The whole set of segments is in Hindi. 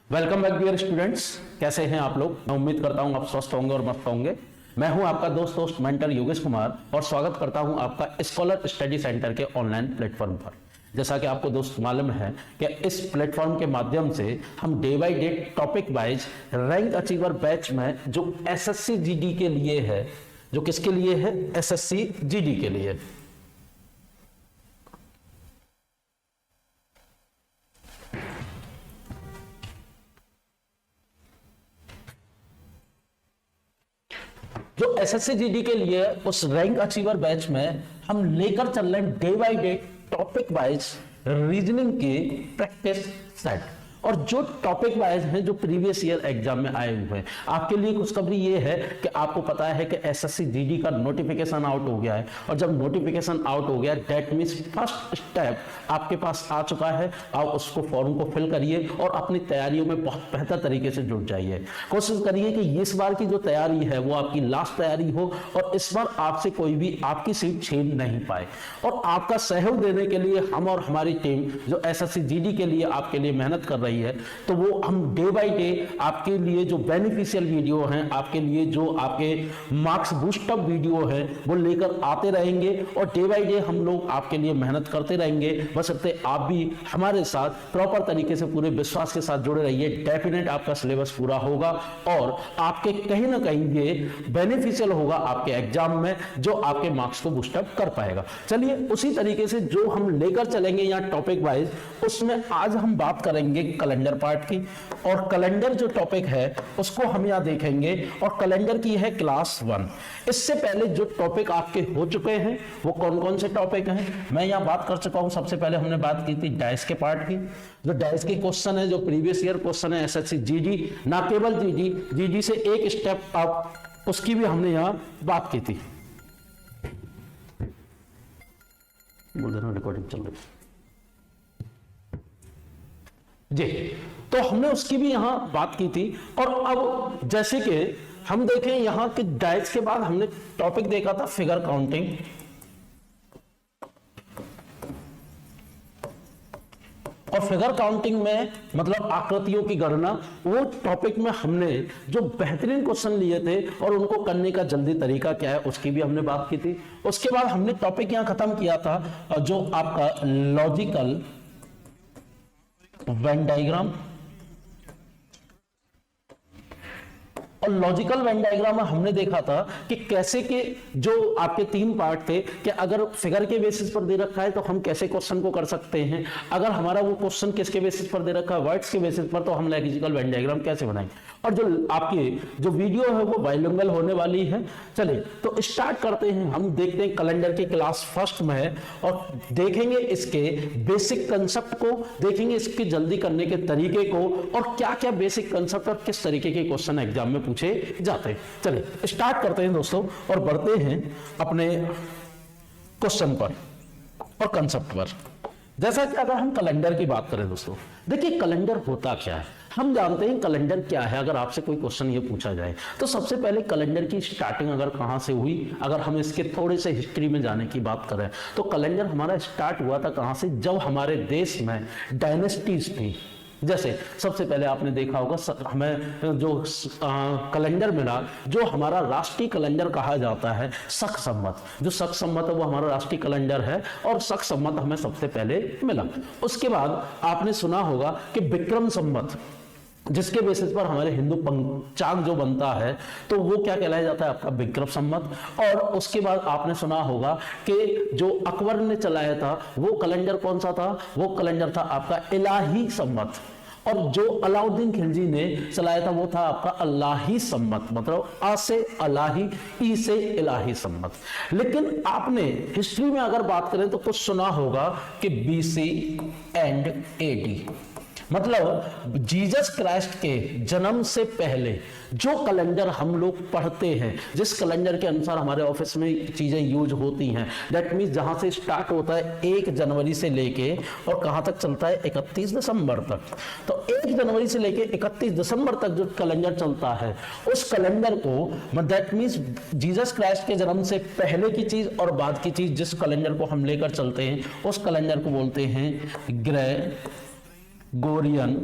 Welcome back dear students. कैसे हैं आप लोग? मैं उम्मीद करता हूं आप स्वस्थ होंगे और मस्त होंगे। मैं हूं आपका दोस्त मेंटर योगेश कुमार और स्वागत करता हूं आपका स्कॉलर स्टडी सेंटर के ऑनलाइन प्लेटफॉर्म पर। जैसा कि आपको दोस्त मालूम है कि इस प्लेटफॉर्म के माध्यम से हम day by day topic wise rank achiever batch में जो एसएससी जीडी के लिए है, जो किसके लिए है? एसएससी जीडी के लिए। जो एसएससी जीडी के लिए उस रैंक अचीवर बैच में हम लेकर चल रहे हैं day by day topic wise reasoning के प्रैक्टिस सेट, और जो टॉपिक वाइज हैं जो प्रीवियस ईयर एग्जाम में आए हुए हैं। आपके लिए खुशखबरी ये है कि आपको पता है कि एसएससी जीडी का नोटिफिकेशन आउट हो गया है, और जब नोटिफिकेशन आउट हो गया दैट मींस फर्स्ट स्टेप आपके पास आ चुका है। आप उसको फॉर्म को फिल करिए और अपनी तैयारियों में बहुत बेहतर तरीके से जुट जाइए। कोशिश करिए कि इस बार की जो तैयारी है वो आपकी लास्ट तैयारी हो और इस बार आपसे कोई भी आपकी सीट छीन नहीं पाए। और आपका सहयोग देने के लिए हम और हमारी टीम जो एसएससी जीडी के लिए आपके लिए मेहनत कर रही है, तो वो हम डे बाय डे आपके लिए जो बेनिफिशियल वीडियो हैं, आपके लिए जो आपके मार्क्स बूस्टअप वीडियो है वो लेकर आते रहेंगे, और डे बाय डे हम लोग आपके लिए मेहनत करते रहेंगे। बशर्ते आप भी हमारे साथ प्रॉपर तरीके से पूरे विश्वास के साथ जुड़े रहिए। डेफिनेट आपका सिलेबस पूरा होगा और आपके कहीं ना कहीं ये बेनिफिशियल होगा आपके एग्जाम में, जो आपके मार्क्स को बूस्टअप कर पाएगा। चलिए उसी तरीके से जो हम लेकर चलेंगे यहाँ टॉपिक वाइज, उसमें आज हम बात करेंगे कैलेंडर पार्ट की। और कैलेंडर जो टॉपिक है उसको हम यहां देखेंगे, और कैलेंडर की है क्लास 1। इससे पहले जो टॉपिक आपके हो चुके हैं वो कौन कौन से टॉपिक हैं मैं यहां बात कर चुका हूं। सबसे पहले हमने बात की थी डाइस के पार्ट की। जो डाइस के क्वेश्चन है, जो प्रीवियस ईयर क्वेश्चन है एसएससी जीडी, ना केवल जीडी, जीडी से एक स्टेप अप, उसकी भी हमने यहां बात की थी। बोल देना रिकॉर्डिंग चल रही जी, तो हमने उसकी भी यहां बात की थी। और अब जैसे कि हम देखें यहां कि डाइस के बाद हमने टॉपिक देखा था फिगर काउंटिंग, और फिगर काउंटिंग में मतलब आकृतियों की गणना, वो टॉपिक में हमने जो बेहतरीन क्वेश्चन लिए थे और उनको करने का जल्दी तरीका क्या है उसकी भी हमने बात की थी। उसके बाद हमने टॉपिक यहां खत्म किया था जो आपका लॉजिकल वेन डायग्राम। और लॉजिकल वेन डायग्राम में हमने देखा था कि कैसे के जो आपके 3 पार्ट थे कि अगर फिगर के बेसिस पर दे रखा है तो हम कैसे क्वेश्चन को कर सकते हैं, अगर हमारा वो क्वेश्चन किसके बेसिस पर दे रखा है, वर्ड्स के बेसिस पर, तो हम लॉजिकल वेन डायग्राम कैसे बनाएंगे। और जो आपकी जो वीडियो है वो बाइलिंगुअल होने वाली है। चलिए तो स्टार्ट करते हैं। हम देखते हैं कैलेंडर की क्लास फर्स्ट में है और देखेंगे इसके बेसिक कंसेप्ट को, देखेंगे इसके जल्दी करने के तरीके को, और क्या क्या बेसिक कंसेप्ट और किस तरीके के क्वेश्चन एग्जाम में पूछे जाते हैं। चलिए स्टार्ट करते हैं दोस्तों और बढ़ते हैं अपने क्वेश्चन पर और कंसेप्ट पर। जैसा कि अगर हम कैलेंडर की बात करें दोस्तों, देखिए कैलेंडर होता क्या है, हम जानते हैं कैलेंडर क्या है। अगर आपसे कोई क्वेश्चन ये पूछा जाए तो सबसे पहले कैलेंडर की स्टार्टिंग अगर कहां से हुई, अगर हम इसके थोड़े से हिस्ट्री में जाने की बात करें तो कैलेंडर हमारा स्टार्ट हुआ था कहां से, जब हमारे देश में डायनेस्टीज थी। जैसे सबसे पहले आपने देखा होगा हमें जो कैलेंडर मिला, जो हमारा राष्ट्रीय कैलेंडर कहा जाता है शक संवत, जो शक संवत है वो हमारा राष्ट्रीय कैलेंडर है, और शक संवत हमें सबसे पहले मिला। उसके बाद आपने सुना होगा कि विक्रम संवत, जिसके बेसिस पर हमारे हिंदू पंचांग जो बनता है तो वो क्या कहलाया जाता है आपका विक्रम संवत। और उसके बाद आपने सुना होगा कि जो अकबर ने चलाया था वो कैलेंडर कौन सा था, वो कैलेंडर था आपका इलाही संवत, और जो अलाउद्दीन खिलजी ने चलाया था वो था आपका अल्लाही संवत, मतलब आ से अलाही, ई से इलाही संवत। लेकिन आपने हिस्ट्री में अगर बात करें तो कुछ सुना होगा कि बीसी एंड एडी, मतलब जीसस क्राइस्ट के जन्म से पहले जो कैलेंडर हम लोग पढ़ते हैं, जिस कैलेंडर के अनुसार हमारे ऑफिस में चीजें यूज होती हैं, दैट मीन्स जहां से स्टार्ट होता है 1 जनवरी से लेके और कहां तक चलता है 31 दिसंबर तक। तो 1 जनवरी से लेके 31 दिसंबर तक जो कैलेंडर चलता है उस कैलेंडर को, दैट मीन्स जीसस क्राइस्ट के जन्म से पहले की चीज और बाद की चीज, जिस कैलेंडर को हम लेकर चलते हैं उस कैलेंडर को बोलते हैं ग्रेगोरियन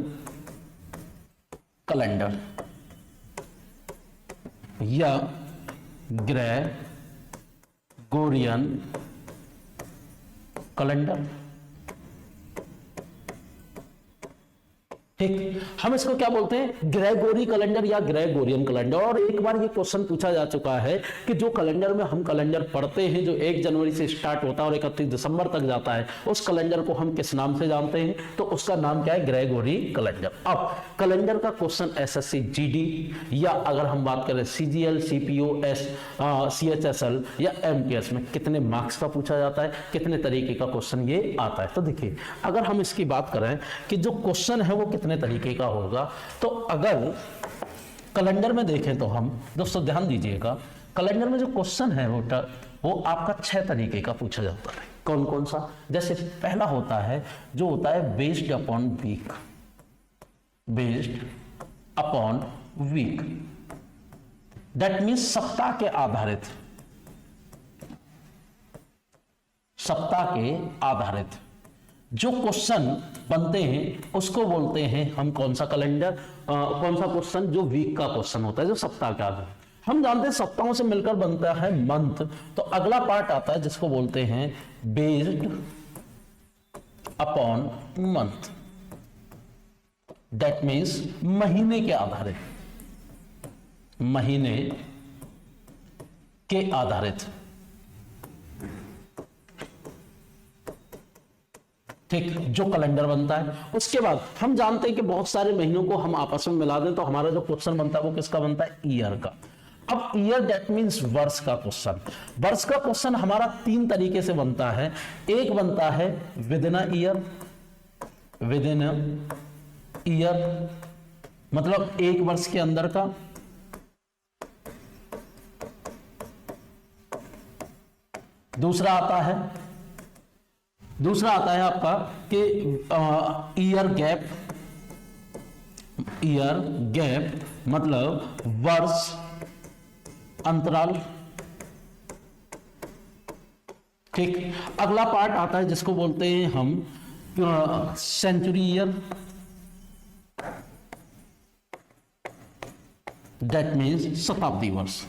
कैलेंडर या ग्रेगोरियन कैलेंडर। ठीक, हम इसको क्या बोलते हैं, ग्रेगोरी कैलेंडर या ग्रेगोरियन कैलेंडर। और एक बार ये क्वेश्चन पूछा जा चुका है कि जो कैलेंडर में हम कैलेंडर पढ़ते हैं जो 1 जनवरी से स्टार्ट होता है और 31 दिसंबर तक जाता है, उस कैलेंडर को हम किस नाम से जानते हैं, तो उसका नाम क्या है, ग्रेगोरी कैलेंडर। अब कैलेंडर का क्वेश्चन एसएससी जीडी या अगर हम बात करें सीजीएल, सीपीओ, सीएचएसएल या एमटीएस में कितने मार्क्स का पूछा जाता है, कितने तरीके का क्वेश्चन ये आता है। तो देखिए अगर हम इसकी बात करें कि जो क्वेश्चन है वो कितने तरीके का होगा, तो अगर कैलेंडर में देखें तो हम दोस्तों ध्यान दीजिएगा, कैलेंडर में जो क्वेश्चन है वो आपका 6 तरीके का पूछा जाता है। कौन कौन सा, जैसे पहला होता है जो होता है based upon week, based upon week, that means सप्ताह के आधारित, सप्ताह के आधारित जो क्वेश्चन बनते हैं उसको बोलते हैं हम कौन सा कैलेंडर, कौन सा क्वेश्चन, जो वीक का क्वेश्चन होता है, जो सप्ताह का आधार। हम जानते हैं सप्ताहों से मिलकर बनता है मंथ, तो अगला पार्ट आता है जिसको बोलते हैं based upon month, that means महीने के आधारित, महीने के आधारित। ठीक, जो कैलेंडर बनता है। उसके बाद हम जानते हैं कि बहुत सारे महीनों को हम आपस में मिला दें तो हमारा जो क्वेश्चन बनता है वो किसका बनता है, ईयर का। अब ईयर दैट मीन्स वर्ष का क्वेश्चन। वर्ष का क्वेश्चन हमारा 3 तरीके से बनता है। एक बनता है with in a year, with in a year मतलब 1 वर्ष के अंदर का। दूसरा आता है आपका कि ईयर गैप, ईयर गैप मतलब वर्ष अंतराल। ठीक, अगला पार्ट आता है जिसको बोलते हैं हम सेंचुरी ईयर, दैट मीन्स शताब्दी वर्ष।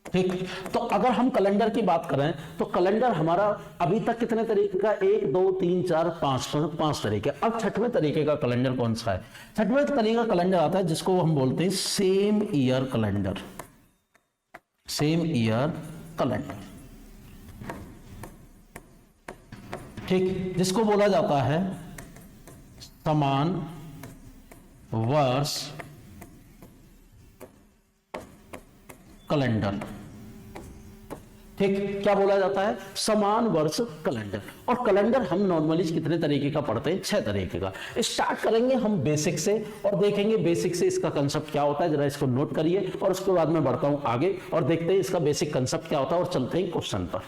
ठीक, तो अगर हम कैलेंडर की बात करें तो कैलेंडर हमारा अभी तक कितने तरीके का, 1 2 3 4 5 तरीके। अब 6वें तरीके का कैलेंडर कौन सा है, 6वें तरीके का कैलेंडर आता है जिसको हम बोलते हैं same year calendar, same year calendar. ठीक, जिसको बोला जाता है समान वर्ष कैलेंडर। ठीक, क्या बोला जाता है, समान वर्ष कैलेंडर। और कैलेंडर हम नॉर्मली कितने तरीके का पढ़ते हैं, 6 तरीके का। स्टार्ट करेंगे हम बेसिक से और देखेंगे बेसिक से इसका कंसेप्ट क्या होता है, जरा इसको नोट करिए और उसके बाद मैं बढ़ता हूं आगे और देखते हैं इसका बेसिक कंसेप्ट क्या होता है और चलते हैं क्वेश्चन पर।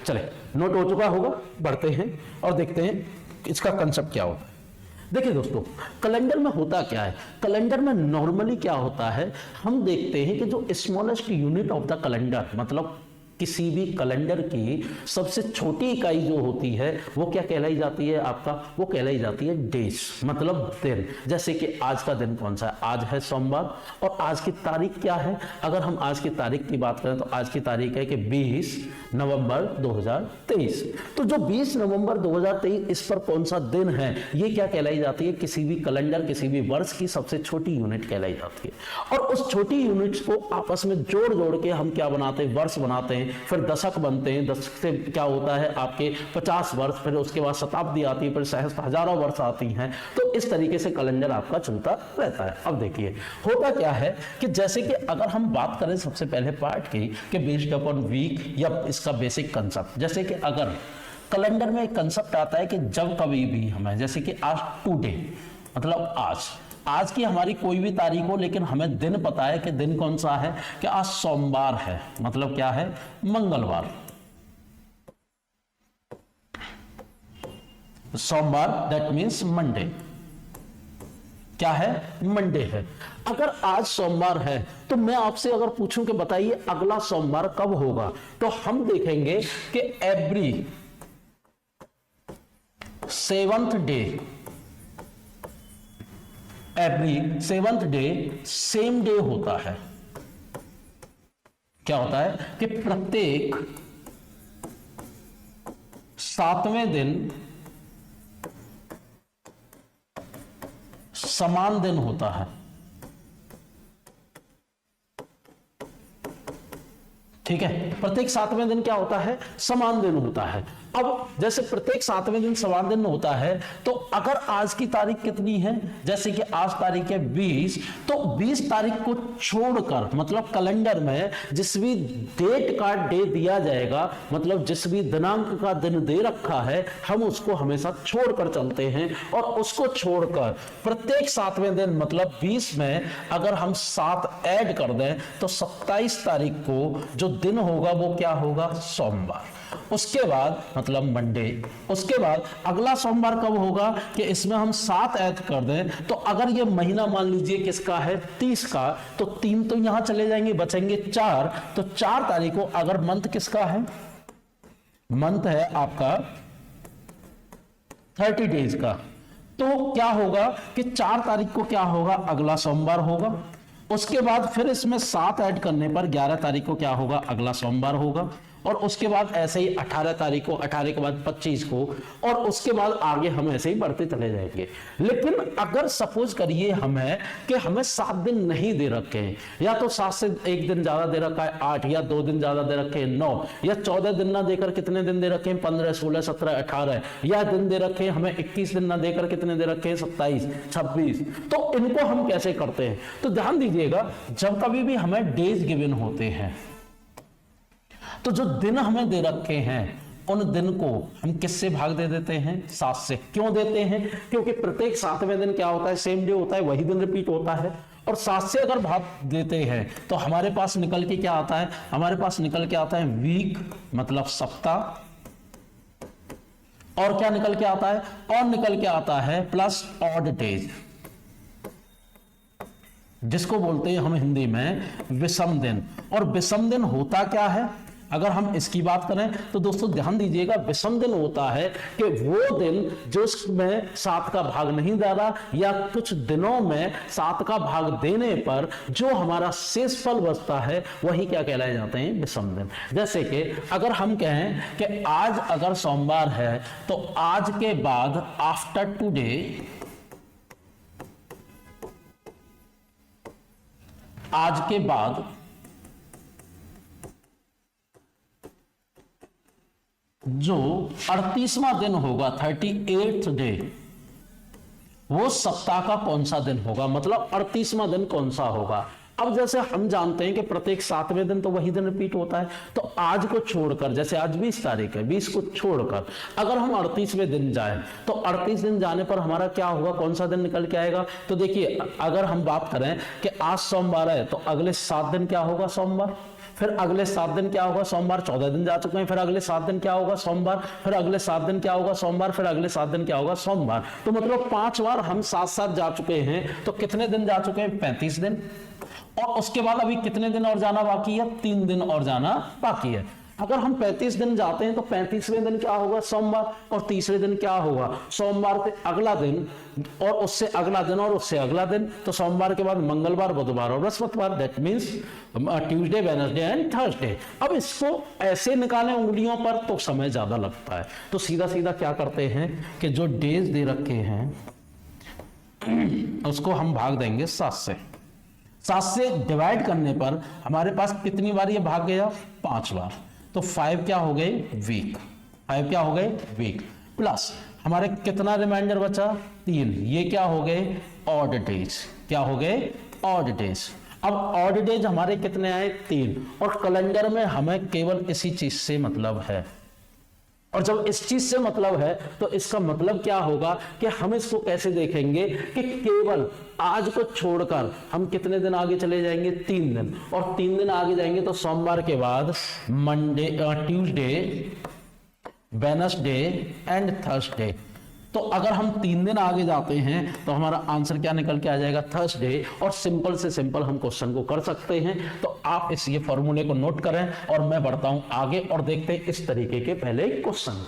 चले, नोट हो चुका होगा, बढ़ते हैं और देखते हैं इसका कंसेप्ट क्या होता है। देखिए दोस्तों, कैलेंडर में होता क्या है, कैलेंडर में नॉर्मली क्या होता है, हम देखते हैं कि जो smallest unit of the calendar मतलब किसी भी कैलेंडर की सबसे छोटी इकाई जो होती है वो क्या कहलाई जाती है, आपका वो कहलाई जाती है डेज मतलब दिन। जैसे कि आज का दिन कौन सा है, आज है सोमवार और आज की तारीख क्या है, अगर हम आज की तारीख की बात करें तो आज की तारीख है कि 20 नवंबर 2023। तो जो 20 नवंबर 2023 इस पर कौन सा दिन है, ये क्या कहलाई जाती है, किसी भी कैलेंडर किसी भी वर्ष की सबसे छोटी यूनिट कहलाई जाती है। और उस छोटी यूनिट्स को आपस में जोड़ जोड़ के हम क्या बनाते हैं, वर्ष बनाते हैं, फिर दशक बनते हैं, दशक से क्या होता है आपके 50 वर्ष, फिर उसके बाद शताब्दी आती है, फिर सहस्त्र हजारों वर्ष आती हैं। तो इस तरीके से कैलेंडर आपका चलता रहता है। अब देखिए होता क्या है कि जैसे कि अगर हम बात करें सबसे पहले पार्ट की कि बेस्ड अपॉन वीक या इसका बेसिक कंसेप्ट, जैसे कि अगर कैलेंडर में एक कंसेप्ट आता है कि जब कभी भी हमें, जैसे कि आज टुडे मतलब आज की हमारी कोई भी तारीख हो लेकिन हमें दिन पता है कि दिन कौन सा है, कि आज सोमवार है मतलब क्या है, मंगलवार। सोमवार दैट मीन्स मंडे। क्या है, मंडे है। अगर आज सोमवार है तो मैं आपसे अगर पूछूं कि बताइए अगला सोमवार कब होगा, तो हम देखेंगे कि every 7th day, every 7th day same day होता है। क्या होता है कि प्रत्येक 7वें दिन समान दिन होता है। ठीक है, प्रत्येक 7वें दिन क्या होता है, समान दिन होता है। अब जैसे प्रत्येक 7वें दिन समान दिन होता है, तो अगर आज की तारीख कितनी है, जैसे कि आज तारीख है 20, तो 20 तारीख को छोड़कर, मतलब कैलेंडर में जिस भी डेट का डे दिया जाएगा, मतलब जिस भी दिनांक का दिन दे रखा है, हम उसको हमेशा छोड़कर चलते हैं। और उसको छोड़कर प्रत्येक 7वें दिन मतलब 20 में अगर हम 7 ऐड कर दें तो 27 तारीख को जो दिन होगा वो क्या होगा, सोमवार। उसके बाद मतलब मंडे, उसके बाद अगला सोमवार कब होगा कि इसमें हम 7 ऐड कर दें, तो अगर ये महीना मान लीजिए किसका है, 30 का, तो 3 तो यहां चले जाएंगे, बचेंगे 4, तो 4 तारीख को अगर मंथ किसका है, मंथ है आपका 30 डेज का, तो क्या होगा कि 4 तारीख को क्या होगा, अगला सोमवार होगा। उसके बाद फिर इसमें 7 ऐड करने पर 11 तारीख को क्या होगा, अगला सोमवार होगा। और उसके बाद ऐसे ही 18 तारीख को, 18 के बाद 25 को, और उसके बाद आगे हम ऐसे ही बढ़ते चले जाएंगे। लेकिन अगर सपोज करिए हमें 7 दिन नहीं दे रखे हैं, या तो 7 से 1 दिन ज्यादा दे रखा है 8, या 2 दिन ज्यादा दे रखे हैं 9, या 14 दिन ना देकर कितने दिन दे रखे हैं 15, 16, 17, 18, या दिन दे रखे हैं हमें 21 दिन ना देकर कितने दे रखे हैं 27, 26, तो इनको हम कैसे करते हैं। तो ध्यान दीजिएगा, जब कभी भी हमें डेज गिवन होते हैं तो जो दिन हमें दे रखे हैं उन दिन को हम किससे भाग दे देते हैं, 7 से। क्यों देते हैं, क्योंकि प्रत्येक 7वें दिन क्या होता है, सेम डे होता है, वही दिन रिपीट होता है। और 7 से अगर भाग देते हैं तो हमारे पास निकल के क्या आता है, हमारे पास निकल के आता है वीक मतलब सप्ताह, और क्या निकल के आता है, और निकल के आता है प्लस ऑड डेज, जिसको बोलते हैं हम हिंदी में विषम दिन। और विषम दिन होता क्या है, अगर हम इसकी बात करें तो दोस्तों ध्यान दीजिएगा, विषम दिन होता है कि वो दिन जिसमें 7 का भाग नहीं जा रहा, या कुछ दिनों में 7 का भाग देने पर जो हमारा शेष फल बचता है वही क्या कहलाए जाते हैं, विषम दिन। जैसे कि अगर हम कहें कि आज अगर सोमवार है तो आज के बाद आफ्टर टुडे, आज के बाद जो 38वां दिन होगा, 38th डे, वो सप्ताह का कौन सा दिन होगा, मतलब 38वां दिन कौन सा होगा। अब जैसे हम जानते हैं कि प्रत्येक 7वें दिन तो वही दिन रिपीट होता है, तो आज को छोड़कर, जैसे आज 20 तारीख है, 20 को छोड़कर अगर हम 38वें दिन जाएं तो 38 दिन जाने पर हमारा क्या होगा, कौन सा दिन निकल के आएगा। तो देखिए, अगर हम बात करें कि आज सोमवार है तो अगले 7 दिन क्या होगा, सोमवार, फिर अगले 7 दिन क्या होगा, सोमवार, 14 दिन जा चुके हैं, फिर अगले 7 दिन क्या होगा, सोमवार, फिर अगले 7 दिन क्या होगा, सोमवार, फिर अगले 7 दिन क्या होगा, सोमवार। तो मतलब 5 बार हम साथ जा चुके हैं, तो कितने दिन जा चुके हैं, 35 दिन। और उसके बाद अभी कितने दिन और जाना बाकी है, 3 दिन और जाना बाकी है। अगर हम 35 दिन जाते हैं तो 35वें दिन क्या होगा, सोमवार, और तीसरे दिन क्या होगा, सोमवार के अगला दिन, और उससे अगला दिन, और उससे अगला दिन, तो सोमवार के बाद मंगलवार, बुधवार और बृहस्पतिवार, that means Tuesday, Wednesday and Thursday. अब इसको ऐसे निकालें उंगलियों पर तो समय ज्यादा लगता है, तो सीधा सीधा क्या करते हैं कि जो डेज दे रखे हैं उसको हम भाग देंगे 7 से। 7 से डिवाइड करने पर हमारे पास कितनी बार ये भाग गया, 5 बार, तो 5 क्या हो गए, वीक, 5 क्या हो गए, वीक, प्लस हमारे कितना रिमाइंडर बचा, 3, ये क्या हो गए, ऑड डेज, क्या हो गए, ऑड डेज। अब ऑड डेज हमारे कितने आए, 3, और कैलेंडर में हमें केवल इसी चीज से मतलब है। और जब इस चीज से मतलब है तो इसका मतलब क्या होगा कि हम इसको कैसे देखेंगे कि केवल आज को छोड़कर हम कितने दिन आगे चले जाएंगे, 3 दिन, और 3 दिन आगे जाएंगे तो सोमवार के बाद Monday, Tuesday, Wednesday and Thursday, तो अगर हम 3 दिन आगे जाते हैं तो हमारा आंसर क्या निकल के आ जाएगा, थर्सडे। और सिंपल से सिंपल हम क्वेश्चन को कर सकते हैं। तो आप इस ये फॉर्मूले को नोट करें और मैं बढ़ता हूं आगे और देखते हैं इस तरीके के पहले क्वेश्चन।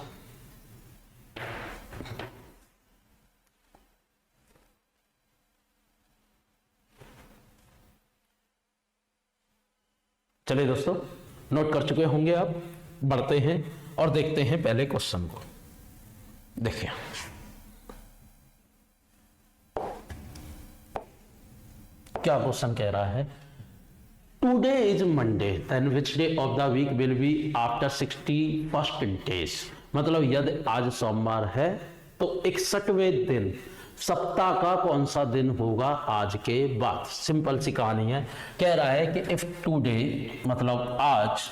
चलिए दोस्तों, नोट कर चुके होंगे आप, बढ़ते हैं और देखते हैं पहले क्वेश्चन को। देखिए क्या क्वेश्चन कह रहा है, today is Monday then which day of the week will be after 61st days. मतलब यदि आज सोमवार है तो 61वें दिन सप्ताह का कौन सा दिन होगा आज के बाद। सिंपल सी कहानी है। कह रहा है कि इफ टुडे मतलब आज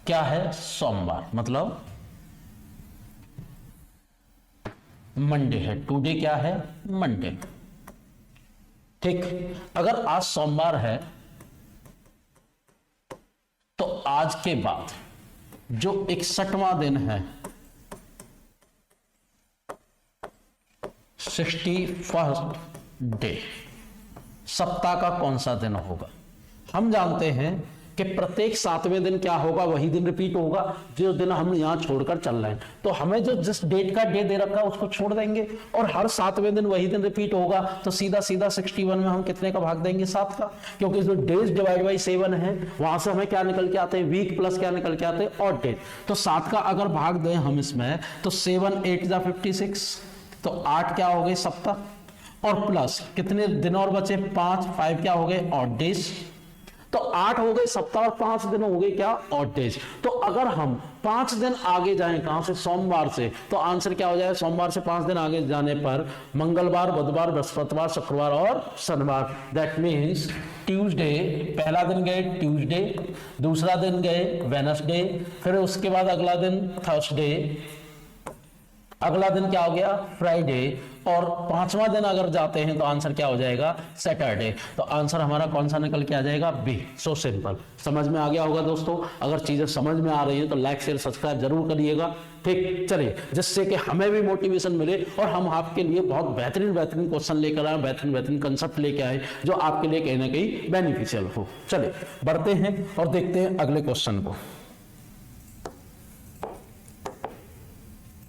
क्या है, सोमवार, मतलब मंडे है। टुडे क्या है, मंडे। ठीक, अगर आज सोमवार है तो आज के बाद जो 61वां दिन है, 61st डे, सप्ताह का कौन सा दिन होगा। हम जानते हैं कि प्रत्येक 7वें दिन क्या होगा, वही दिन रिपीट होगा जो दिन हम यहां छोड़कर चल रहे हैं। तो हमें जो जिस डेट का डे दे रखा है उसको छोड़ देंगे और हर 7वें दिन वही दिन रिपीट होगा। तो सीधा सीधा 61 में हम कितने का भाग देंगे, 7 का, क्योंकि जो डेज डिवाइड बाई 7 है वहां से हमें क्या निकल के आते हैं, वीक प्लस क्या निकल के आते हैं, ऑड डेज। तो 7 का अगर भाग दें हम इसमें तो 7 8 जा 56, तो 8 क्या हो गए, सप्ताह, और प्लस कितने दिन और बचे, 5 क्या हो गए, ऑड डेज। तो 8 हो गए सप्ताह और 5 दिन हो गए क्या, ऑड डेज। तो अगर हम 5 दिन आगे जाएं, कहां से, सोमवार से, तो आंसर क्या हो जाएगा, सोमवार से 5 दिन आगे जाने पर मंगलवार, बुधवार, बृहस्पतिवार, शुक्रवार और शनिवार। दैट मीन्स ट्यूसडे, पहला दिन गए ट्यूसडे, दूसरा दिन गए वेडनेसडे, फिर उसके बाद अगला दिन थर्सडे, अगला दिन क्या हो गया, फ्राइडे, और 5वां दिन अगर जाते हैं तो आंसर क्या हो जाएगा, सैटरडे। तो आंसर हमारा कौन सा निकल के आ जाएगा, बी। So simple. समझ में आ गया होगा दोस्तों। अगर चीजें समझ में आ रही हैं तो लाइक शेयर सब्सक्राइब जरूर करिएगा। ठीक, चलिए, जिससे कि हमें भी मोटिवेशन मिले और हम आपके लिए बहुत बेहतरीन बेहतरीन क्वेश्चन लेकर आए, बेहतरीन बेहतरीन कंसेप्ट लेके आए जो आपके लिए कहीं ना कहीं बेनिफिशियल हो। चलिए बढ़ते हैं और देखते हैं अगले क्वेश्चन को।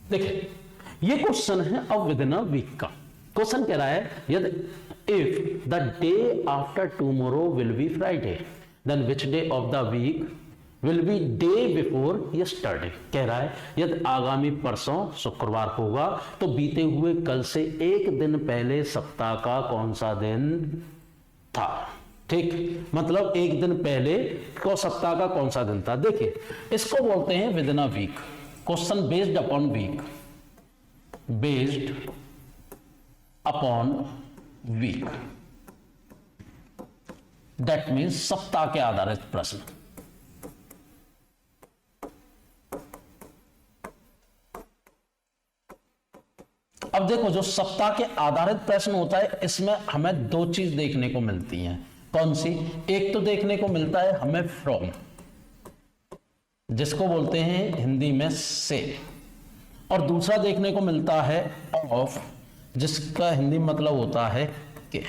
देखिए ये क्वेश्चन है अब विद इन अ वीक का। क्वेश्चन कह रहा है, यदि if the day after tomorrow will be Friday then which day of the week will be day before yesterday. कह रहा है यदि आगामी परसों शुक्रवार होगा तो बीते हुए कल से एक दिन पहले सप्ताह का कौन सा दिन था। ठीक, मतलब एक दिन पहले को सप्ताह का कौन सा दिन था। देखिए इसको बोलते हैं within a week. Question based upon week, based upon week, that means सप्ताह के आधारित प्रश्न। अब देखो जो सप्ताह के आधारित प्रश्न होता है इसमें हमें 2 चीज देखने को मिलती हैं। कौन सी, एक तो देखने को मिलता है हमें फ्रॉम, जिसको बोलते हैं हिंदी में से, और दूसरा देखने को मिलता है ऑफ, जिसका हिंदी मतलब होता है के।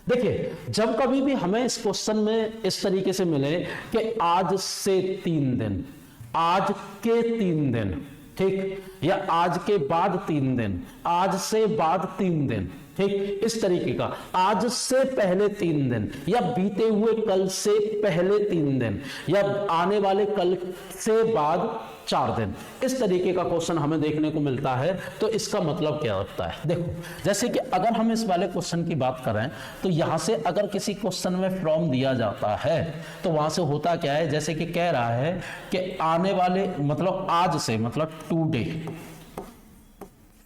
देखिए जब कभी भी हमें इस क्वेश्चन में इस तरीके से मिले कि आज से 3 दिन, आज के 3 दिन, ठीक, या आज के बाद 3 दिन, आज से बाद 3 दिन, ठीक, इस तरीके का, आज से पहले 3 दिन, या बीते हुए कल से पहले 3 दिन, या आने वाले कल से बाद 4 दिन, इस तरीके का क्वेश्चन हमें देखने को मिलता है। तो इसका मतलब क्या होता है, देखो जैसे कि अगर हम इस वाले क्वेश्चन की बात करें तो यहां से अगर किसी क्वेश्चन में फ्रॉम दिया जाता है तो वहां से होता क्या है, जैसे कि कह रहा है कि आने वाले मतलब आज से, मतलब टुडे,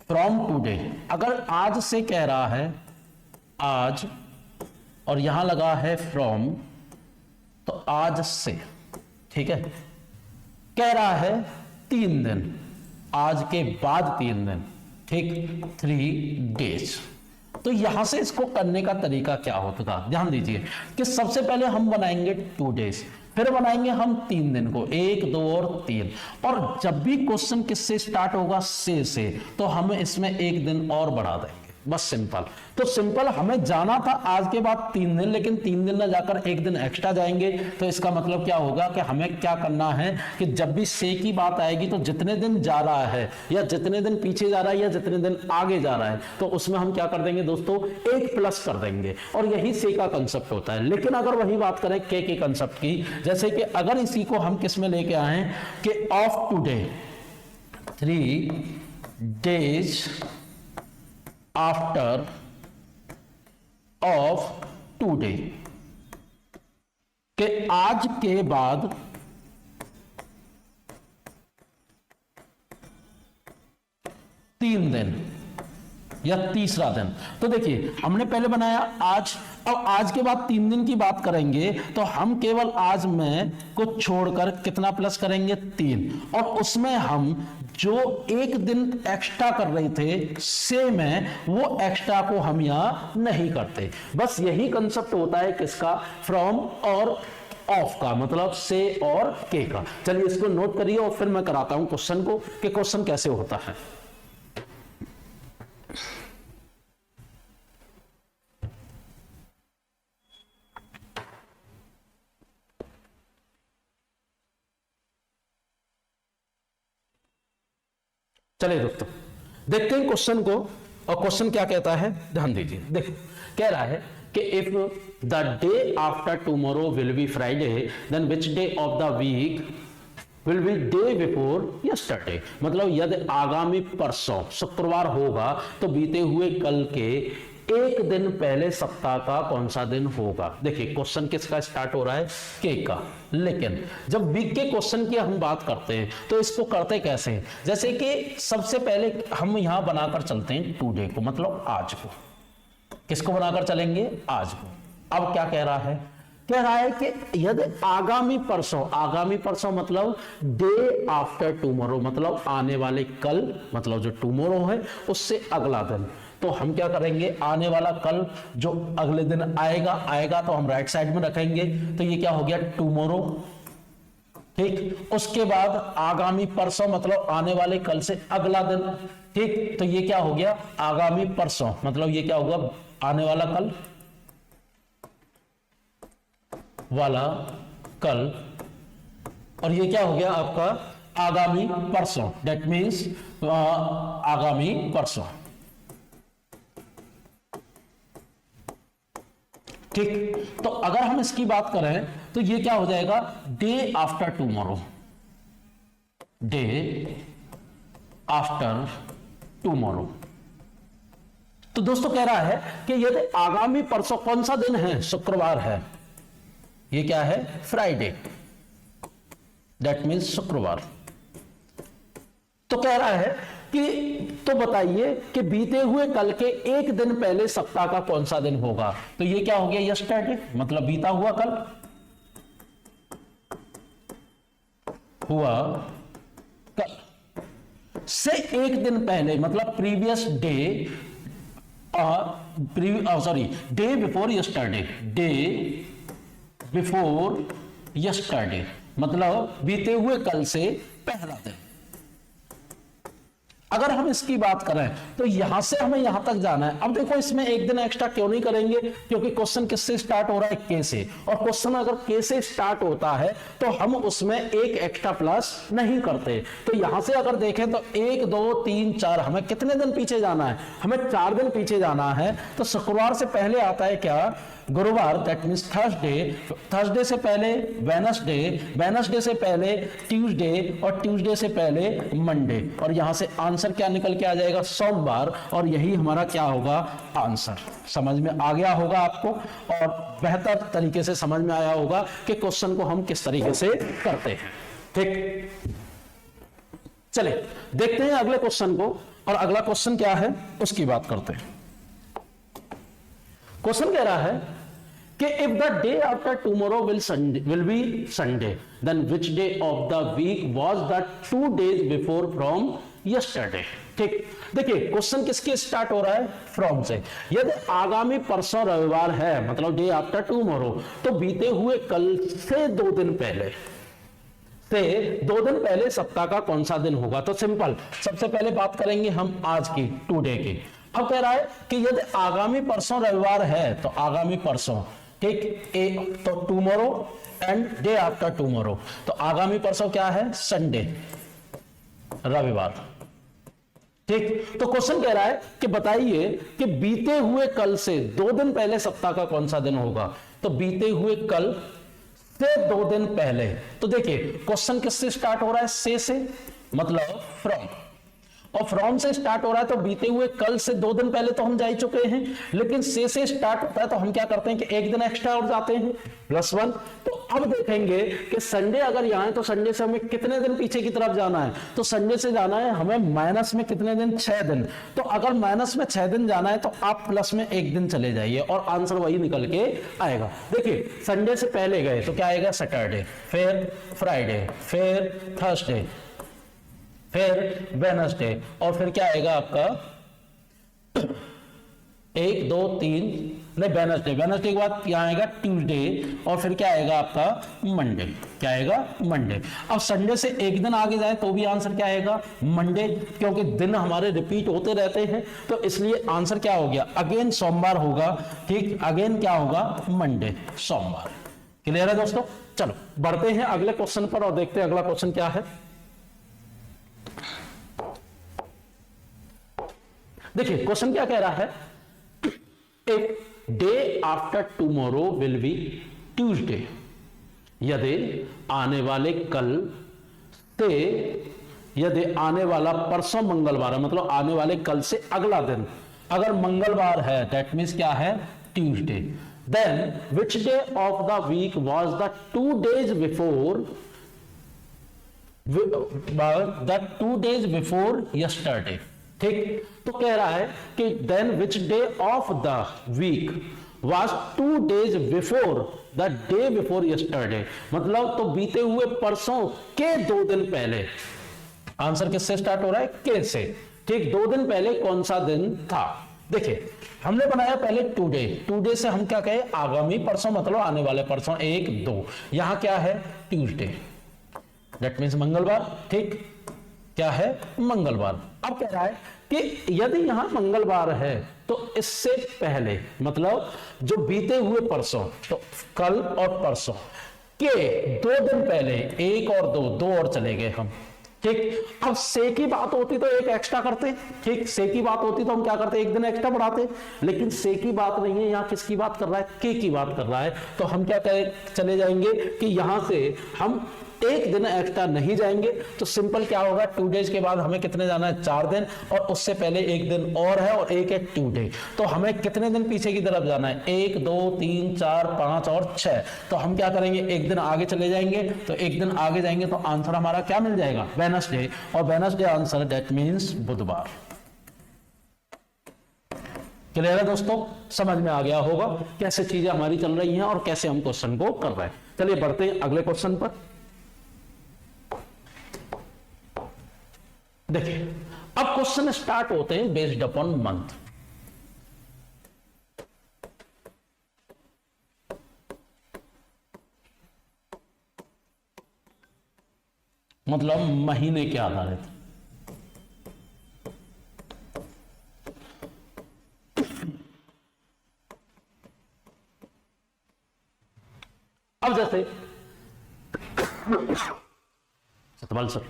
फ्रॉम टुडे। अगर आज से कह रहा है आज और यहां लगा है फ्रॉम, तो आज से, ठीक है, कह रहा है 3 दिन, आज के बाद 3 दिन, ठीक, 3 डेज। तो यहां से इसको करने का तरीका क्या होता, ध्यान दीजिए कि सबसे पहले हम बनाएंगे 2 डेज, फिर बनाएंगे हम 3 दिन को, 1 2 और 3, और जब भी क्वेश्चन किससे स्टार्ट होगा, से, तो हम इसमें 1 दिन और बढ़ा देंगे, बस सिंपल। तो सिंपल हमें जाना था आज के बाद 3 दिन, लेकिन 3 दिन ना जाकर 1 दिन एक्स्ट्रा जाएंगे। तो इसका मतलब क्या होगा कि हमें क्या करना है कि जब भी से की बात आएगी तो जितने दिन जा रहा है या जितने दिन पीछे जा रहा है या जितने दिन आगे जा रहा है, तो उसमें हम क्या कर देंगे दोस्तों, 1 प्लस कर देंगे, और यही से का कंसेप्ट होता है। लेकिन अगर वही बात करें के कंसेप्ट की, जैसे कि अगर इसी को हम किस में लेके आए कि of today 3 days after of today, के आज के बाद 3 दिन या तीसरा दिन। तो देखिए हमने पहले बनाया आज, अब आज के बाद 3 दिन की बात करेंगे तो हम केवल आज में को छोड़कर कितना प्लस करेंगे, 3, और उसमें हम जो 1 दिन एक्स्ट्रा कर रहे थे से में, वो एक्स्ट्रा को हम यहां नहीं करते। बस यही कंसेप्ट होता है किसका, फ्रॉम और ऑफ का, मतलब से और के का। चलिए इसको नोट करिए और फिर मैं कराता हूं क्वेश्चन को कि क्वेश्चन कैसे होता है। चलिए दोस्तों देखते हैं क्वेश्चन को, और क्वेश्चन क्या कहता है, ध्यान दीजिए। देखो कह रहा है कि if the day after tomorrow will be Friday, then which day of the week will be day before yesterday, मतलब यदि आगामी परसों शुक्रवार होगा तो बीते हुए कल के 1 दिन पहले सप्ताह का कौन सा दिन होगा। देखिए क्वेश्चन किसका स्टार्ट हो रहा है, के का, लेकिन जब वीक के क्वेश्चन की हम बात करते हैं तो इसको करते कैसे हैं, जैसे कि सबसे पहले हम यहां बनाकर चलते हैं टुडे को, मतलब आज को। किसको बनाकर चलेंगे, आज को। अब क्या कह रहा है, कह रहा है कि यदि आगामी परसों मतलब डे आफ्टर टुमारो, मतलब आने वाले कल, मतलब जो टुमारो है उससे अगला दिन। तो हम क्या करेंगे, आने वाला कल जो अगले दिन आएगा तो हम राइट साइड में रखेंगे, तो ये क्या हो गया, टुमारो, ठीक। उसके बाद आगामी परसों मतलब आने वाले कल से अगला दिन, ठीक। तो ये क्या हो गया, आगामी परसों, मतलब ये क्या होगा, आने वाला कल वाला कल, और ये क्या हो गया आपका आगामी परसों, दैट मीन्स आगामी परसों, ठीक। तो अगर हम इसकी बात करें तो ये क्या हो जाएगा, day after tomorrow, day after tomorrow. तो दोस्तों कह रहा है कि यदि आगामी परसों कौन सा दिन है, शुक्रवार है, ये क्या है, फ्राइडे, दैट मीन्स शुक्रवार। तो कह रहा है कि तो बताइए कि बीते हुए कल के 1 दिन पहले सप्ताह का कौन सा दिन होगा। तो ये क्या हो गया, यस्टरडे, मतलब बीता हुआ कल, हुआ कल से 1 दिन पहले, मतलब previous day, day before yesterday, day before yesterday, मतलब बीते हुए कल से पहला दिन। अगर हम इसकी बात करें तो यहां से हमें यहां तक जाना है। अब देखो इसमें 1 दिन एक्स्ट्रा क्यों नहीं करेंगे, क्योंकि क्वेश्चन किससे स्टार्ट हो रहा है, के से, और क्वेश्चन अगर के से स्टार्ट होता है तो हम उसमें 1 एक्स्ट्रा प्लस नहीं करते। तो यहां से अगर देखें तो 1 2 3 4, हमें कितने दिन पीछे जाना है, हमें 4 दिन पीछे जाना है। तो शुक्रवार से पहले आता है क्या, गुरुवार, दैट मीन्स थर्सडे, थर्सडे से पहले वेनसडे, वेनसडे से पहले ट्यूसडे, और ट्यूसडे से पहले मंडे, और यहां से आंसर क्या निकल के आ जाएगा, सोमवार। और यही हमारा क्या होगा, आंसर। समझ में आ गया होगा आपको, और बेहतर तरीके से समझ में आया होगा कि क्वेश्चन को हम किस तरीके से करते हैं, ठीक। चलिए देखते हैं अगले क्वेश्चन को, और अगला क्वेश्चन क्या है उसकी बात करते हैं। क्वेश्चन कह रहा है कि if the day after tomorrow will be Sunday, then which day of the week was the 2 days before from yesterday. ठीक, देखिए क्वेश्चन किसके स्टार्ट हो रहा है, फ्रॉम से। यदि आगामी परसों रविवार है, मतलब डे आफ्टर टुमारो, तो बीते हुए कल से 2 दिन पहले, से 2 दिन पहले सप्ताह का कौन सा दिन होगा। तो सिंपल, सबसे पहले बात करेंगे हम आज की, टुडे की। अब कह रहा है कि यदि आगामी परसों रविवार है, तो आगामी परसों, ठीक, तो tomorrow and day after tomorrow, तो आगामी परसों क्या है, संडे, रविवार, ठीक। तो क्वेश्चन कह रहा है कि बताइए कि बीते हुए कल से 2 दिन पहले सप्ताह का कौन सा दिन होगा। तो बीते हुए कल से 2 दिन पहले, तो देखिए क्वेश्चन किससे स्टार्ट हो रहा है, से मतलब फ्रॉम, और फ्रॉम से स्टार्ट हो रहा है, तो बीते हुए कल से 2 दिन पहले तो हम जा ही चुके हैं, लेकिन से स्टार्ट होता है तो हम क्या करते हैं कि एक दिन एक्स्ट्रा और जाते हैं, +1। तो अब देखेंगे कि संडे अगर यहां है, तो संडे से हमें कितने दिन पीछे की तरफ जाना है, तो संडे से जाना है हमें माइनस में कितने दिन, 6 दिन। तो अगर माइनस में 6 दिन जाना है, तो आप प्लस में 1 दिन चले जाइए और आंसर वही निकल के आएगा। देखिए संडे से पहले गए तो क्या आएगा, सैटरडे, फिर फ्राइडे, फिर थर्सडे, फिर वेडनेसडे, और फिर क्या आएगा आपका 1 2 3, नहीं वेडनेसडे, वेडनेसडे के बाद क्या आएगा, ट्यूसडे, और फिर क्या आएगा आपका मंडे, क्या आएगा, मंडे। अब संडे से 1 दिन आगे जाए तो भी आंसर क्या आएगा, मंडे, क्योंकि दिन हमारे रिपीट होते रहते हैं, तो इसलिए आंसर क्या हो गया, अगेन सोमवार होगा, ठीक, अगेन क्या होगा, मंडे, सोमवार। क्लियर है दोस्तों। चलो बढ़ते हैं अगले क्वेश्चन पर और देखते हैं अगला क्वेश्चन क्या है। देखिए क्वेश्चन क्या कह रहा है, एक day after tomorrow will B Tuesday, यदि आने वाले कल से, यदि आने वाला परसों मंगलवार है, मतलब आने वाले कल से अगला दिन अगर मंगलवार है, दैट मीन्स क्या है, Tuesday, then which day of the week was the 2 days before, the 2 days before yesterday, ठीक। तो कह रहा है कि then which day of the week was 2 days before the day before yesterday, मतलब तो बीते हुए परसों के 2 दिन पहले। आंसर किससे स्टार्ट हो रहा है, के से, ठीक। 2 दिन पहले कौन सा दिन था। देखिए हमने बनाया पहले टुडे, टुडे से हम क्या कहे, आगामी परसों, मतलब आने वाले परसों, 1 2, यहां क्या है, ट्यूसडे, दैट मीन्स मंगलवार, ठीक, क्या है, मंगलवार। अब कह रहा है कि यदि यहां मंगलवार है, तो इससे पहले, मतलब जो बीते हुए परसों, तो कल और परसों के 2 दिन पहले, 1 और 2 और चले गए हम, ठीक। अब से की बात होती तो 1 एक्स्ट्रा करते, ठीक, से की बात होती तो हम क्या करते, 1 दिन एक्स्ट्रा बढ़ाते, लेकिन से की बात नहीं है, यहां किसकी बात कर रहा है, के की बात कर रहा है। तो हम क्या करें, चले जाएंगे कि यहां से हम 1 दिन एक्स्ट्रा नहीं जाएंगे, तो सिंपल क्या होगा, 2 days के बाद हमें कितने जाना है, 4 दिन, और उससे पहले 1 दिन और है, और 1 है ट्यूसडे, तो हमें कितने दिन पीछे की तरफ जाना है, 1 2 3 4 5 और 6। तो हम क्या करेंगे, 1 दिन आगे चले जाएंगे, तो 1 दिन आगे जाएंगे तो आंसर हमारा क्या मिल जाएगा, वेडनेसडे, और वेडनेसडे आंसर दैट मीन्स बुधवार। क्लियर है दोस्तों, समझ में आ गया होगा कैसे चीजें हमारी चल रही हैं और कैसे हम क्वेश्चन को कर रहे हैं। चलिए बढ़ते हैं अगले क्वेश्चन पर। देखिए अब क्वेश्चन स्टार्ट होते हैं बेस्ड अपॉन मंथ। मतलब महीने के आधारित। अब जैसे सतपाल सर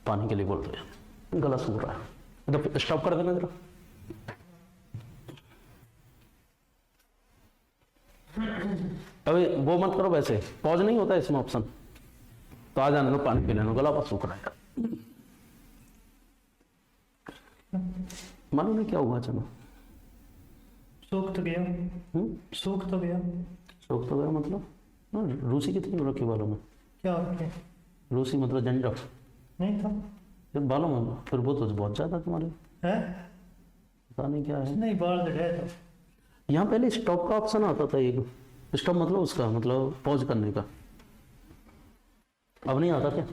पानी के लिए बोल रहे हैं, गला सूख रहा है, तो स्टॉप कर देना जरा। अभी वो मत करो, वैसे पॉज नहीं होता इसमें ऑप्शन, तो आ जाने दो, पानी पी लेना, गला पर सूख रहा है। मालूम नहीं क्या हुआ अचानक, सूख तो गया, सूख तो गया, सूख तो गया मतलब रूसी कितनी हो रखी बालों में, क्या रखे, रूसी मतलब डंडक नहीं था फिर बालों में, फिर वो तो बहुत ज्यादा तुम्हारे है, पता नहीं क्या है। नहीं बाल है तो यहाँ पहले स्टॉप का ऑप्शन आता था, एक स्टॉप मतलब उसका मतलब पॉज करने का, अब नहीं आता क्या?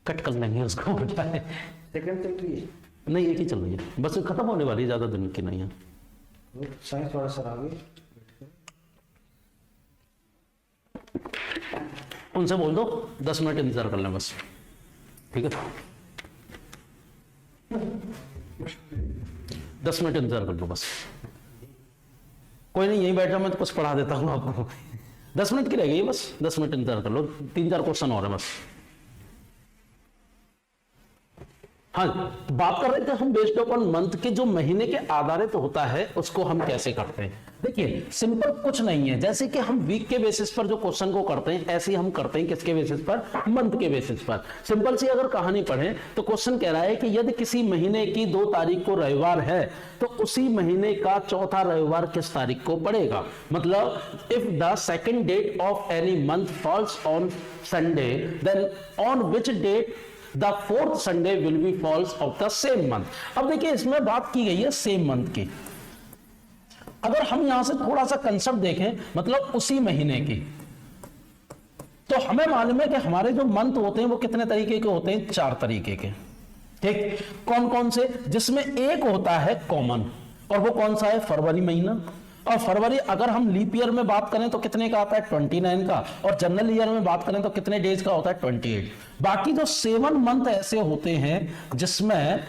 कट कर लेंगे उसको, क्या है। सेकंड चल रही है, नहीं एक ही चल रही है, बस खत्म होने वाली है, ज्यादा दिन की नहीं है। साइंस वाला सर आ गए। उनसे बोल दो 10 मिनट इंतजार कर लें बस, ठीक है। 10 मिनट इंतजार कर लो बस, कोई नहीं यहीं बैठ जाओ, मैं तो कुछ पढ़ा देता हूँ आपको। 10 मिनट की रह गई बस, 10 मिनट इंतजार कर लो, 3-4 क्वेश्चन और है बस। हाँ, बात कर रहे थे हम बेस्ड अपॉन मंथ के, जो महीने के आधारित होता है उसको हम कैसे करते हैं। देखिए सिंपल कुछ नहीं है, जैसे कि हम वीक के बेसिस पर जो क्वेश्चन को करते हैं ऐसे ही हम करते हैं किसके बेसिस पर, मंथ के बेसिस पर। सिंपल सी अगर कहानी पढ़ें तो क्वेश्चन कह रहा है कि यदि किसी महीने की 2 तारीख को रविवार है तो उसी महीने का चौथा रविवार किस तारीख को पड़ेगा। मतलब if the second date of any month falls on Sunday then on which date the fourth Sunday will be falls of the same month. अब देखिए इसमें बात की गई है सेम मंथ की। अगर हम यहां से थोड़ा सा कंसेप्ट देखें, मतलब उसी महीने की, तो हमें मालूम है कि हमारे जो मंथ होते हैं वो कितने तरीके के होते हैं, 4 तरीके के। ठीक, कौन कौन से, जिसमें एक होता है कॉमन, और वो कौन सा है, फरवरी महीना। और फरवरी अगर हम लीप ईयर में बात करें तो कितने का आता है, 29 का, और जनरल ईयर में बात करें तो कितने डेज का होता है, 28। बाकी जो 7 मंथ ऐसे होते हैं जिसमें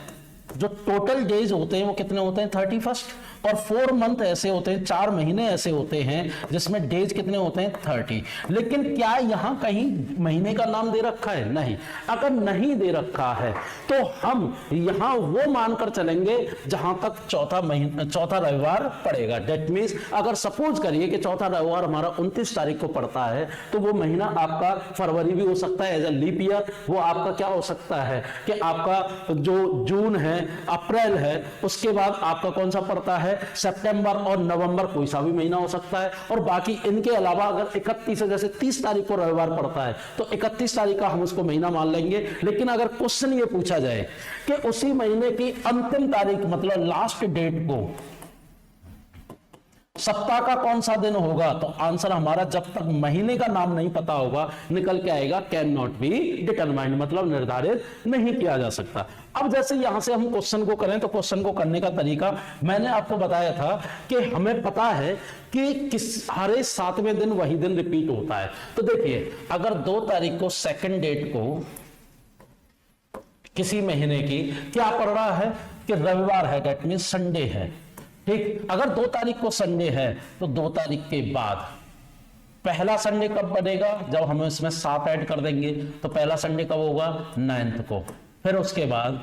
जो टोटल डेज होते हैं वो कितने होते हैं, 31। और 4 मंथ ऐसे होते हैं, 4 महीने ऐसे होते हैं जिसमें डेज कितने होते हैं, 30। लेकिन क्या यहां कहीं महीने का नाम दे रखा है, नहीं। अगर नहीं दे रखा है तो हम यहां वो मानकर चलेंगे जहां तक चौथा रविवार पड़ेगा। डेट मीन्स अगर सपोज करिए कि चौथा रविवार हमारा 29 तारीख को पड़ता है तो वो महीना आपका फरवरी भी हो सकता है एज अ लीप ईयर, वो आपका क्या हो सकता है कि आपका जो जून है, अप्रैल है, उसके बाद आपका कौन सा पड़ता है, सितंबर और नवंबर, कोई सा भी महीना हो सकता है। और बाकी इनके अलावा अगर 31 से जैसे 30 तारीख को रविवार पड़ता है तो 31 तारीख का हम उसको महीना मान लेंगे। लेकिन अगर क्वेश्चन ये पूछा जाए कि उसी महीने की अंतिम तारीख मतलब लास्ट डेट को सप्ताह का कौन सा दिन होगा, तो आंसर हमारा जब तक महीने का नाम नहीं पता होगा निकल के आएगा कैन नॉट बी डिटरमाइंड, मतलब निर्धारित नहीं किया जा सकता। अब जैसे यहां से हम क्वेश्चन को करें तो क्वेश्चन को करने का तरीका मैंने आपको बताया था कि हमें पता है कि हर 7वें दिन वही दिन रिपीट होता है। तो देखिए अगर 2 तारीख को सेकंड डेट को किसी महीने की क्या पड़ रहा है कि रविवार है, डेट मीन संडे है। ठीक, अगर 2 तारीख को संडे है तो 2 तारीख के बाद पहला संडे कब बनेगा, जब हम इसमें 7 ऐड कर देंगे तो पहला संडे कब होगा, 9th को। फिर उसके बाद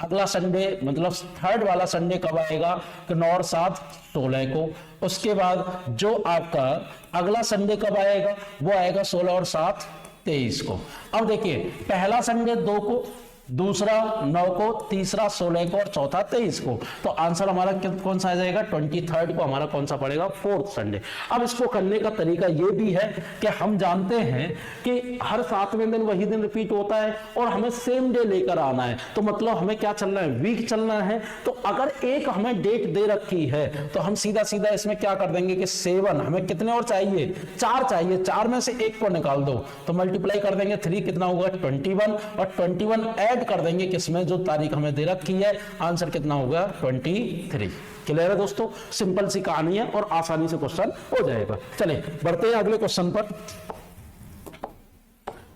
अगला संडे मतलब थर्ड वाला संडे कब आएगा, 9 और 7 16 को। उसके बाद जो आपका अगला संडे कब आएगा, वो आएगा 16 और 7 23 को। अब देखिए पहला संडे 2 को, दूसरा 9 को, तीसरा 16 को और चौथा 23 को। तो आंसर हमारा कौन सा आ जाएगा, 23 को हमारा कौन सा पड़ेगा, 4th संडे। अब इसको करने का तरीका ये भी है कि हम जानते हैं कि हर 7वें दिन वही दिन रिपीट होता है और हमें सेम डे लेकर आना है। तो मतलब हमें क्या चलना है, वीक चलना है। तो अगर एक हमें डेट दे रखी है तो हम सीधा सीधा इसमें क्या कर देंगे कि 7, हमें कितने और चाहिए, 4 चाहिए, 4 में से 1 को निकाल दो तो मल्टीप्लाई कर देंगे 3 कितना होगा 21, और 21 ऐड कर देंगे किसमें, जो तारीख हमें दे रखी है, आंसर कितना होगा 23। क्लियर है दोस्तों, सिंपल सी कहानी है और आसानी से क्वेश्चन हो जाएगा। चले बढ़ते हैं अगले क्वेश्चन पर।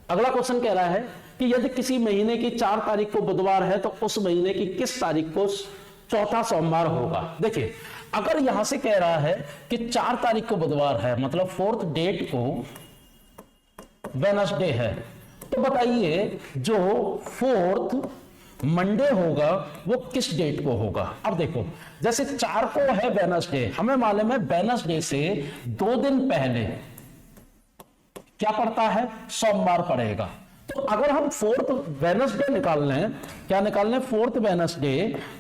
अगला क्वेश्चन कह रहा है कि यदि किसी महीने की 4 तारीख को बुधवार है तो उस महीने की किस तारीख को चौथा सोमवार होगा। देखिए अगर यहां से कह रहा है कि 4 तारीख को बुधवार है मतलब 4th डेट को वेडनेसडे है, तो बताइए जो 4th मंडे होगा वो किस डेट को होगा। अब देखो जैसे 4 को है वेडनेसडे, हमें मालूम है वेडनेसडे से 2 दिन पहले क्या पड़ता है, सोमवार पड़ेगा। तो अगर हम 4th वेडनेसडे निकाल लें, क्या निकाल लें 4th वेडनेसडे,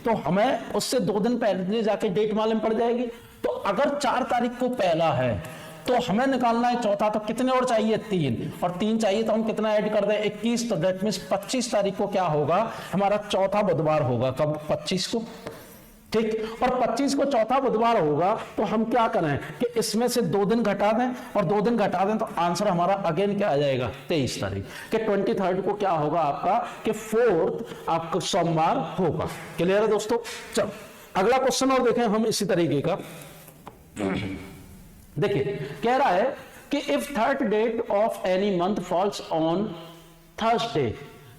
तो हमें उससे 2 दिन पहले जाके डेट मालूम पड़ जाएगी। तो अगर 4 तारीख को पहला है तो हमें निकालना है चौथा, तो कितने और चाहिए, 3, और 3 चाहिए तो हम कितना ऐड कर दें 21, तो दैट मींस 25 तारीख को क्या होगा, हमारा चौथा बुधवार होगा। कब, 25 को। ठीक। और 25 को चौथा बुधवार होगा तो हम क्या करें कि इसमें से 2 दिन घटा दें, और 2 दिन घटा दें तो आंसर हमारा अगेन क्या आ जाएगा 23 तारीख के 23 को क्या होगा आपका कि 4th आपका सोमवार होगा। क्लियर है दोस्तों। चलो अगला क्वेश्चन और देखें हम इसी तरीके का। देखिए कह रहा है कि if third date of any month falls on Thursday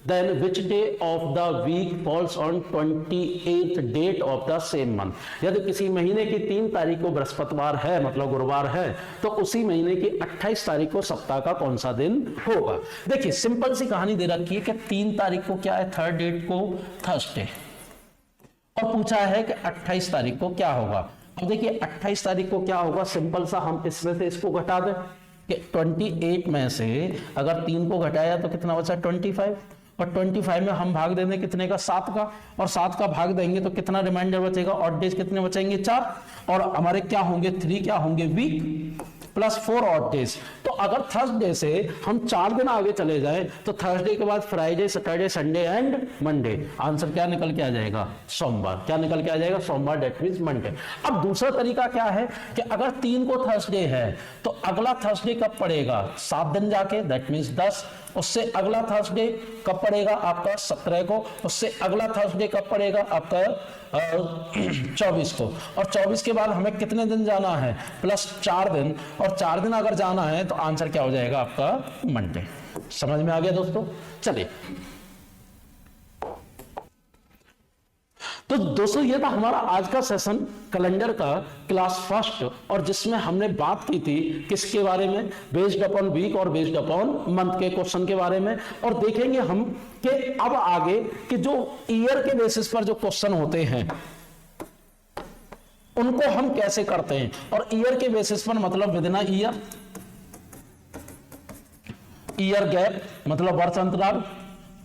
then which day of the week falls on 28th date of the same month। यदि किसी महीने की 3 तारीख को बृहस्पतिवार है मतलब गुरुवार है तो उसी महीने की 28 तारीख को सप्ताह का कौन सा दिन होगा। देखिए सिंपल सी कहानी दे रखी है कि 3 तारीख को क्या है, थर्ड डेट को थर्सडे, और पूछा है कि 28 तारीख को क्या होगा। अब देखिए 28 तारीख को क्या होगा, सिंपल सा हम इसमें से इसको घटा दें कि 28 में से अगर 3 को घटाया तो कितना बचा 25, और 25 में हम भाग देंगे कितने का 7 का, और 7 का भाग देंगे तो कितना रिमाइंडर बचेगा, ऑड डेज कितने बचेंगे 4, और हमारे क्या होंगे 3 क्या होंगे वीक प्लस 4 ऑड डेज। तो अगर थर्सडे से हम 4 दिन आगे चले जाएं तो थर्सडे के बाद Friday Saturday Sunday and Monday, answer क्या निकल के आ जाएगा सोमवार। क्या निकल के आ जाएगा सोमवार, डेट मींस मंडे। अब दूसरा तरीका क्या है कि अगर 3 को थर्सडे है तो अगला थर्सडे कब पड़ेगा 7 दिन जाके, दैट मींस 10। उससे अगला थर्सडे कब पड़ेगा आपका 17 को, उससे अगला थर्सडे कब पड़ेगा आपका 24 को, और 24 के बाद हमें कितने दिन जाना है प्लस 4 दिन, और 4 दिन अगर जाना है तो आंसर क्या हो जाएगा आपका मंडे। समझ में आ गया दोस्तों। चलिए तो दोस्तों ये था हमारा आज का सेशन कैलेंडर का क्लास फर्स्ट, और जिसमें हमने बात की थी किसके बारे में, बेस्ड अपॉन वीक और बेस्ड अपॉन मंथ के क्वेश्चन के बारे में। और देखेंगे हम कि अब आगे कि जो ईयर के बेसिस पर जो क्वेश्चन होते हैं उनको हम कैसे करते हैं, और ईयर के बेसिस पर मतलब विदिन ईयर, ईयर गैप मतलब वर्ष अंतराल,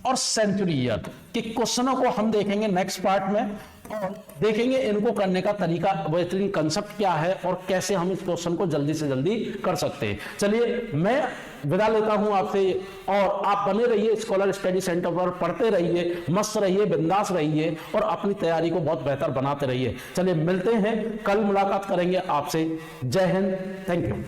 और सेंचुरी ईयर के क्वेश्चनों को हम देखेंगे नेक्स्ट पार्ट में, और देखेंगे इनको करने का तरीका, बेहतरीन कंसेप्ट क्या है और कैसे हम इस क्वेश्चन को जल्दी से जल्दी कर सकते हैं। चलिए मैं विदा लेता हूं आपसे, और आप बने रहिए स्कॉलर स्टडी सेंटर पर, पढ़ते रहिए, मस्त रहिए, बिंदास रहिए, और अपनी तैयारी को बहुत बेहतर बनाते रहिए। चलिए मिलते हैं, कल मुलाकात करेंगे आपसे। जय हिंद, थैंक यू।